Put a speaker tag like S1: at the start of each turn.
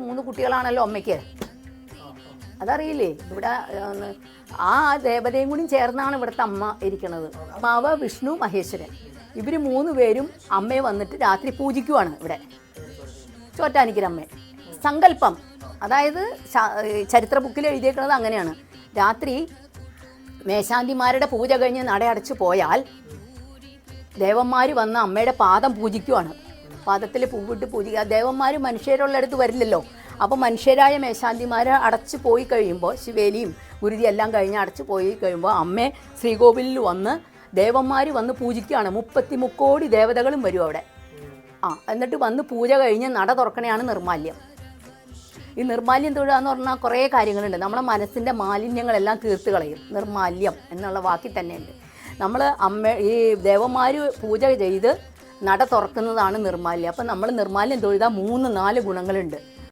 S1: മൂന്ന് കുട്ടികളാണല്ലോ അമ്മയ്ക്ക്. അതറിയില്ലേ? ഇവിടെ ആ ദേവതയും കൂടി ചേർന്നാണ് ഇവിടുത്തെ അമ്മ ഇരിക്കുന്നത്. മാവ് വിഷ്ണു മഹേശ്വരൻ, ഇവർ 3 പേരും അമ്മയെ വന്നിട്ട് രാത്രി പൂജിക്കുവാണ് ഇവിടെ ചോറ്റാനിക്കരമ്മയെ. സങ്കല്പം, അതായത് ചരിത്ര ബുക്കിൽ എഴുതിയേക്കുന്നത് അങ്ങനെയാണ്. രാത്രി മേശാന്തിമാരുടെ പൂജ കഴിഞ്ഞ് നട അടച്ചു പോയാൽ ദേവന്മാർ വന്ന് അമ്മയുടെ പാദം പൂജിക്കുവാണ്. പാദത്തിൽ പൂവിട്ട് പൂജിക്കുക. ദേവന്മാർ മനുഷ്യരുള്ളിടത്ത് വരില്ലല്ലോ. അപ്പോൾ മനുഷ്യരായ മേശാന്തിമാർ അടച്ചു പോയി കഴിയുമ്പോൾ, ശിവേലിയും ഗുരുതി എല്ലാം കഴിഞ്ഞ് അടച്ചു പോയി കഴിയുമ്പോൾ അമ്മയെ ശ്രീകോവിലിൽ വന്ന് ദേവന്മാർ വന്ന് പൂജിക്കുകയാണ്. 33 കോടി ദേവതകളും വരും അവിടെ. എന്നിട്ട് വന്ന് പൂജ കഴിഞ്ഞ് നട തുറക്കണയാണ് നിർമാല്യം. ഈ നിർമാല്യം തൊഴുക എന്ന് പറഞ്ഞാൽ കുറേ കാര്യങ്ങളുണ്ട്. നമ്മളെ മനസ്സിൻ്റെ മാലിന്യങ്ങളെല്ലാം തീർത്ത് കളയും. നിർമാല്യം എന്നുള്ള വാക്കിൽ തന്നെയുണ്ട്. നമ്മൾ ഈ ദേവന്മാർ പൂജ ചെയ്ത് നട തുറക്കുന്നതാണ് നിർമാല്യം. അപ്പം നമ്മൾ നിർമാല്യം തൊഴുതാൽ 3-4 ഗുണങ്ങളുണ്ട്.